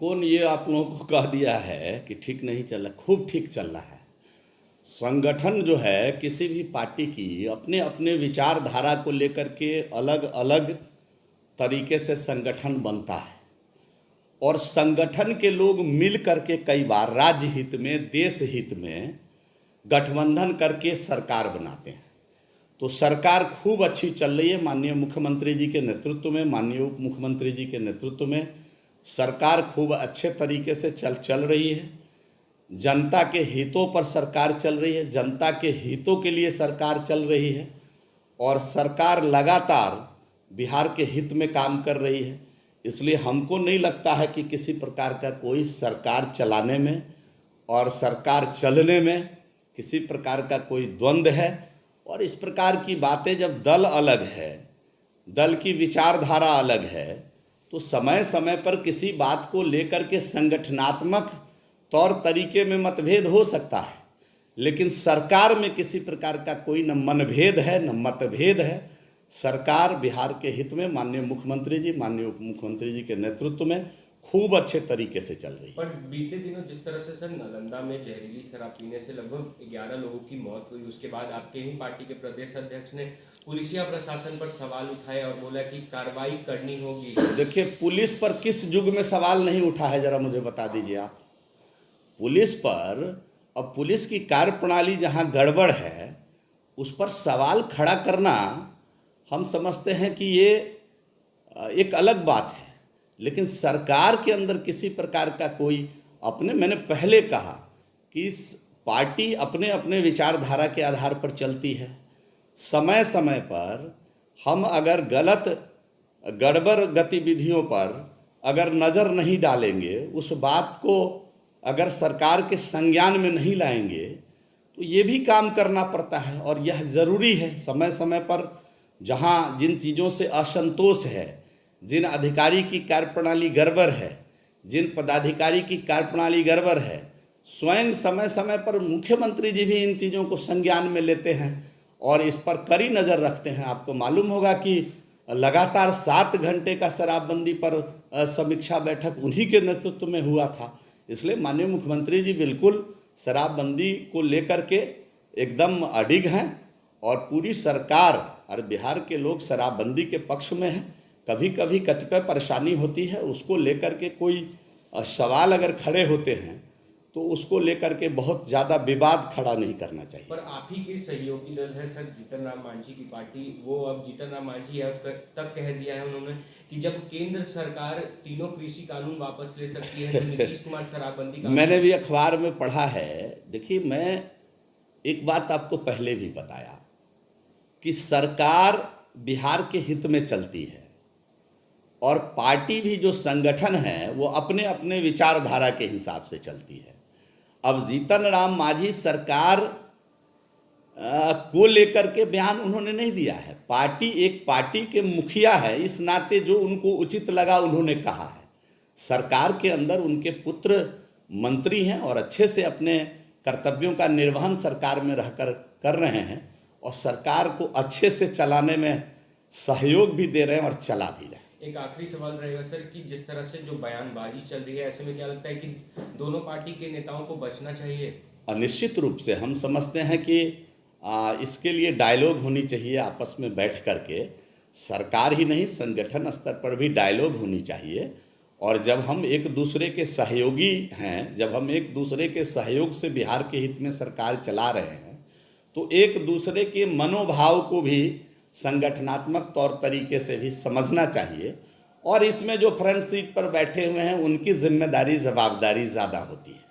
कौन ये आप लोगों को कह दिया है कि ठीक नहीं चल रहा? खूब ठीक चल रहा है। संगठन जो है किसी भी पार्टी की अपने अपने विचारधारा को लेकर के अलग अलग तरीके से संगठन बनता है और संगठन के लोग मिल करके कई बार राज्य हित में, देश हित में गठबंधन करके सरकार बनाते हैं। तो सरकार खूब अच्छी चल रही है माननीय मुख्यमंत्री जी के नेतृत्व में, माननीय उप मुख्यमंत्री जी के नेतृत्व में सरकार खूब अच्छे तरीके से चल रही है। जनता के हितों पर सरकार चल रही है, जनता के हितों के लिए सरकार चल रही है और सरकार लगातार बिहार के हित में काम कर रही है। इसलिए हमको नहीं लगता है कि किसी प्रकार का कोई सरकार चलाने में और सरकार चलने में किसी प्रकार का कोई द्वंद्व है। और इस प्रकार की बातें जब दल अलग है, दल की विचारधारा अलग है, तो समय समय पर किसी बात को लेकर के संगठनात्मक तौर तरीके में मतभेद हो सकता है, लेकिन सरकार में किसी प्रकार का कोई न मनभेद है न मतभेद है। सरकार बिहार के हित में माननीय मुख्यमंत्री जी, माननीय उप मुख्यमंत्री जी के नेतृत्व में खूब अच्छे तरीके से चल रही है। पर बीते दिनों जिस तरह से सर नालंदा में जहरीली शराब पीने से लगभग 11 लोगों की मौत हुई, उसके बाद आपके ही पार्टी के प्रदेश अध्यक्ष ने पुलिसिया प्रशासन पर सवाल उठाए और बोला कि कार्रवाई करनी होगी। देखिए, पुलिस पर किस युग में सवाल नहीं उठा है, जरा मुझे बता दीजिए आप। पुलिस पर, अब पुलिस की कार्यप्रणाली जहां गड़बड़ है उस पर सवाल खड़ा करना हम समझते हैं कि ये एक अलग बात है, लेकिन सरकार के अंदर किसी प्रकार का कोई मैंने पहले कहा कि इस पार्टी अपने अपने विचारधारा के आधार पर चलती है। समय समय पर हम अगर गलत गड़बड़ गतिविधियों पर अगर नज़र नहीं डालेंगे, उस बात को अगर सरकार के संज्ञान में नहीं लाएंगे, तो ये भी काम करना पड़ता है और यह ज़रूरी है। समय समय पर जहाँ जिन चीज़ों से असंतोष है, जिन अधिकारी की कार्यप्रणाली गड़बड़ है, जिन पदाधिकारी की कार्यप्रणाली गड़बड़ है, स्वयं समय समय पर मुख्यमंत्री जी भी इन चीज़ों को संज्ञान में लेते हैं और इस पर कड़ी नज़र रखते हैं। आपको मालूम होगा कि लगातार 7 घंटे का शराबबंदी पर समीक्षा बैठक उन्हीं के नेतृत्व में हुआ था। इसलिए माननीय मुख्यमंत्री जी बिल्कुल शराबबंदी को लेकर के एकदम अडिग हैं और पूरी सरकार और बिहार के लोग शराबबंदी के पक्ष में हैं। कभी कभी कतिपय परेशानी होती है, उसको लेकर के कोई सवाल अगर खड़े होते हैं तो उसको लेकर के बहुत ज़्यादा विवाद खड़ा नहीं करना चाहिए। पर आप ही के सहयोगी दल है सर जीतन राम मांझी की पार्टी, वो अब जीतन राम मांझी तब कह दिया है उन्होंने कि जब केंद्र सरकार तीनों कृषि कानून वापस ले सकती है तो नीतीश कुमार शराबबंदी का मैंने भी अखबार में पढ़ा है। देखिए, मैं एक बात आपको पहले भी बताया कि सरकार बिहार के हित में चलती है और पार्टी भी जो संगठन है वो अपने अपने विचारधारा के हिसाब से चलती है। अब जीतन राम मांझी सरकार को लेकर के बयान उन्होंने नहीं दिया है। एक पार्टी के मुखिया है, इस नाते जो उनको उचित लगा उन्होंने कहा है। सरकार के अंदर उनके पुत्र मंत्री हैं और अच्छे से अपने कर्तव्यों का निर्वहन सरकार में रहकर कर रहे हैं और सरकार को अच्छे से चलाने में सहयोग भी दे रहे हैं और चला भी रहे हैं। एक आखिरी सवाल रहेगा सर कि जिस तरह से जो बयानबाजी चल रही है, ऐसे में क्या लगता है कि दोनों पार्टी के नेताओं को बचना चाहिए? निश्चित रूप से हम समझते हैं कि इसके लिए डायलॉग होनी चाहिए आपस में बैठ करके। सरकार ही नहीं, संगठन स्तर पर भी डायलॉग होनी चाहिए। और जब हम एक दूसरे के सहयोगी हैं, जब हम एक दूसरे के सहयोग से बिहार के हित में सरकार चला रहे हैं, तो एक दूसरे के मनोभाव को भी संगठनात्मक तौर तरीके से भी समझना चाहिए। और इसमें जो फ्रंट सीट पर बैठे हुए हैं उनकी जिम्मेदारी, जवाबदारी ज़्यादा होती है।